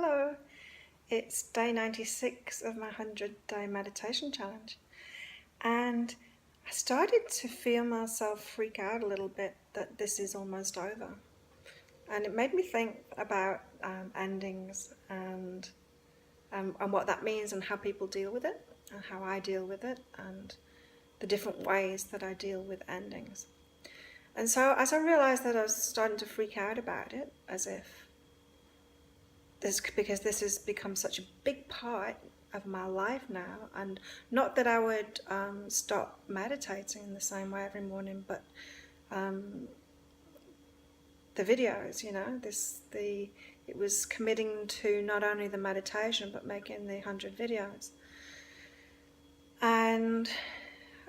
Hello, it's day 96 of my 100-day meditation challenge, and I started to feel myself freak out a little bit that this is almost over. And it made me think about endings and what that means and how people deal with it and how I deal with it and the different ways that I deal with endings. And so as I realized that I was starting to freak out about it, as if because this has become such a big part of my life now, and not that I would stop meditating in the same way every morning, but the videos, it was committing to not only the meditation but making the 100 videos, and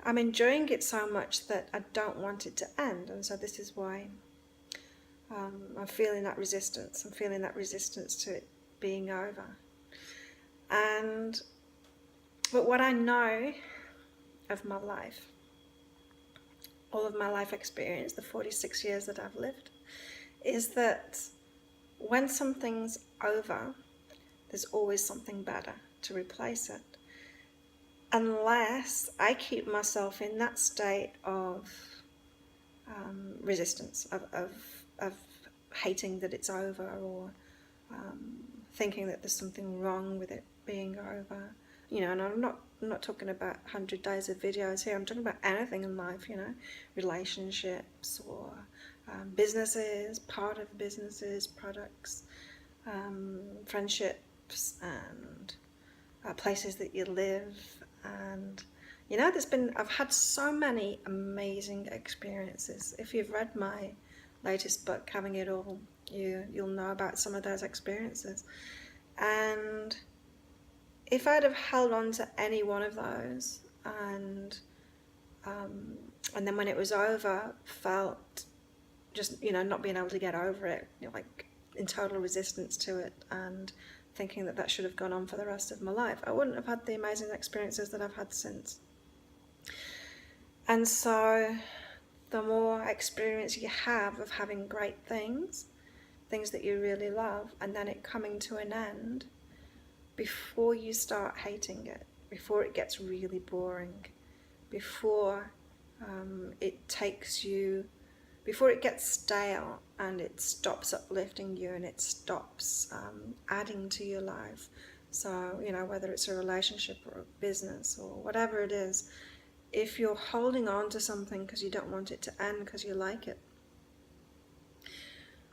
I'm enjoying it so much that I don't want it to end. And so this is why I'm feeling that resistance. I'm feeling that resistance to it being over. But what I know of my life, all of my life experience, the 46 years that I've lived, is that when something's over, there's always something better to replace it. Unless I keep myself in that state of resistance, of hating that it's over, or thinking that there's something wrong with it being over. And I'm not talking about 100 days of videos here. I'm talking about anything in life, relationships or businesses, part of businesses, products, friendships, and places that you live. And I've had so many amazing experiences. If you've read my latest book, Having It All, you'll know about some of those experiences. And if I'd have held on to any one of those and then when it was over, felt just not being able to get over it, like in total resistance to it, and thinking that should have gone on for the rest of my life, I wouldn't have had the amazing experiences that I've had since. And so the more experience you have of having great things that you really love, and then it coming to an end, before you start hating it, before it gets really boring, before before it gets stale and it stops uplifting you and it stops adding to your life. So, whether it's a relationship or a business or whatever it is, if you're holding on to something because you don't want it to end because you like it,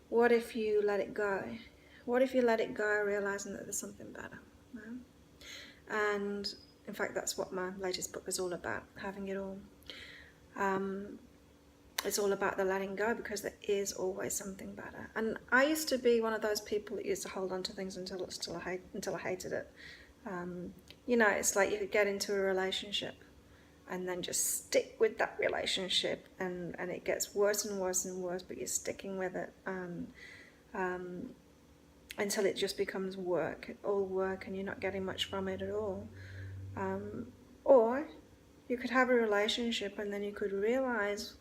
what if you let it go? What if you let it go realizing that there's something better? And in fact, that's what my latest book is all about, Having It All. It's all about the letting go, because there is always something better. And I used to be one of those people that used to hold on to things until I hated it. It's like you could get into a relationship and then just stick with that relationship, and it gets worse and worse and worse, but you're sticking with it until it just becomes all work, and you're not getting much from it at all. Or you could have a relationship and then you could realize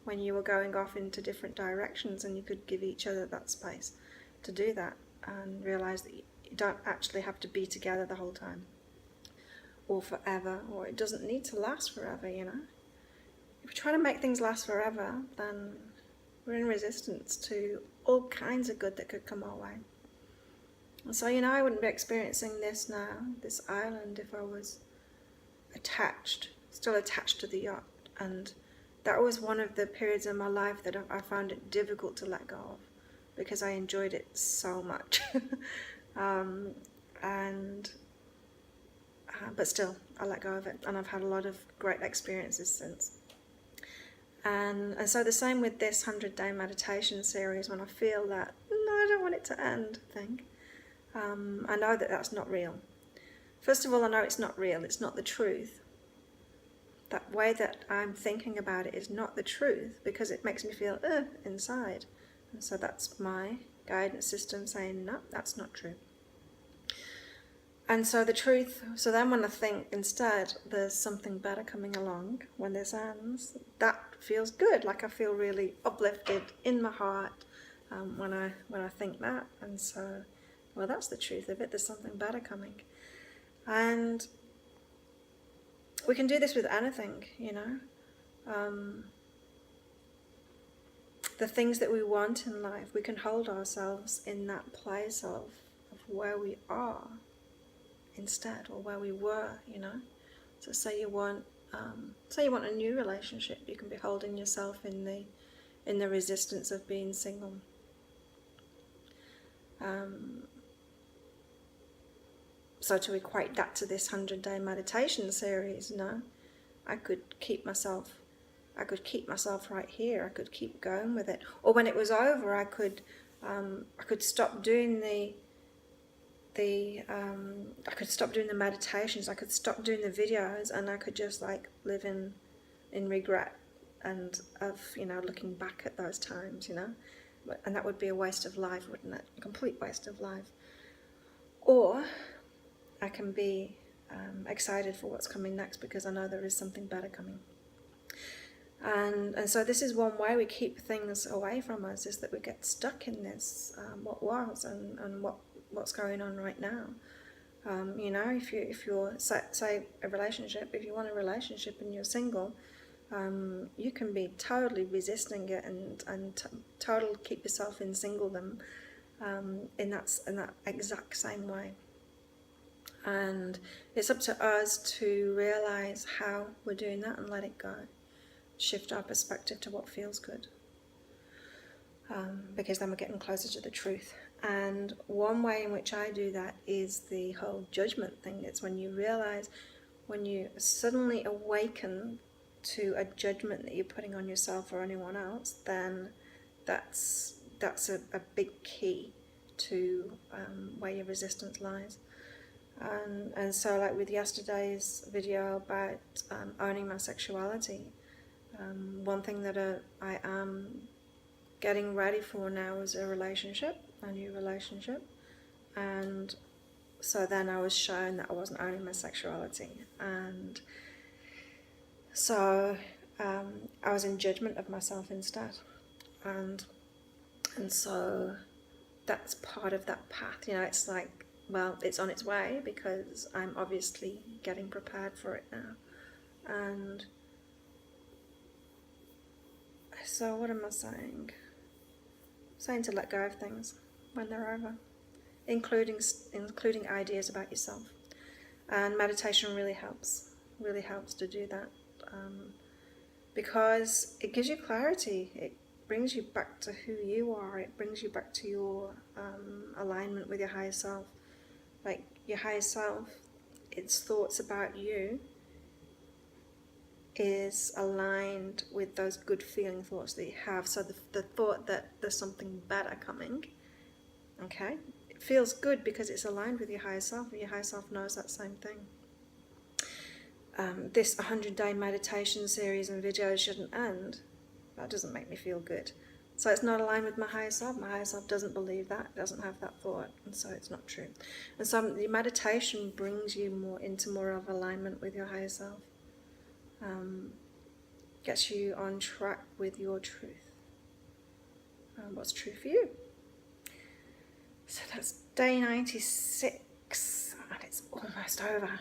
when you were going off into different directions, and you could give each other that space to do that, and realize that you don't actually have to be together the whole time or forever, or it doesn't need to last forever. If we're trying to make things last forever, then we're in resistance to all kinds of good that could come our way. And so, I wouldn't be experiencing this now, this island, if I was still attached to the yacht. And that was one of the periods in my life that I found it difficult to let go of, because I enjoyed it so much. But still, I let go of it, and I've had a lot of great experiences since. And so the same with this 100-day meditation series. When I feel that, no, I don't want it to end thing, I know that that's not real. First of all, I know it's not real. It's not the truth. That way that I'm thinking about it is not the truth, because it makes me feel inside. And so that's my guidance system saying, no, that's not true. And so so then when I think instead there's something better coming along when this ends, that feels good. Like I feel really uplifted in my heart when I think that. And so well, that's the truth of it. There's something better coming. And we can do this with anything, you know. The things that we want in life, we can hold ourselves in that place of where we are instead, or where we were, you know. So say you want a new relationship, you can be holding yourself in the resistance of being single. So to equate that to this 100-day meditation series, I could keep myself right here. I could keep going with it. Or when it was over, I could stop doing the meditations. I could stop doing the videos, and I could just like live in regret and of, you know, looking back at those times, you know. And that would be a waste of life, wouldn't it? A complete waste of life. Or I can be excited for what's coming next, because I know there is something better coming. And so this is one way we keep things away from us, is that we get stuck in this what was and what's going on right now. You know, if you're say a relationship, if you want a relationship and you're single, you can be totally resisting it and totally keep yourself in singledom in that exact same way. And it's up to us to realize how we're doing that and let it go. Shift our perspective to what feels good, because then we're getting closer to the truth. And one way in which I do that is the whole judgment thing. It's when you realize, when you suddenly awaken to a judgment that you're putting on yourself or anyone else, then that's a big key to where your resistance lies. And so, like with yesterday's video about owning my sexuality, one thing that I am getting ready for now is a new relationship. And so then I was shown that I wasn't owning my sexuality, and so I was in judgment of myself instead. And so that's part of that path, you know. It's like, well, it's on its way, because I'm obviously getting prepared for it now. And so what am I saying? I'm saying to let go of things when they're over, including ideas about yourself. And meditation really helps to do that, because it gives you clarity. It brings you back to who you are. It brings you back to your alignment with your higher self. Like your higher self, its thoughts about you is aligned with those good feeling thoughts that you have. So the thought that there's something better coming, okay, it feels good because it's aligned with your higher self, and your higher self knows that same thing. This 100-day meditation series and videos shouldn't end. That doesn't make me feel good. So it's not aligned with my higher self. My higher self doesn't believe that, doesn't have that thought, and so it's not true. And so the meditation brings you into more of alignment with your higher self. Gets you on track with your truth. What's true for you. So that's day 96, and it's almost over.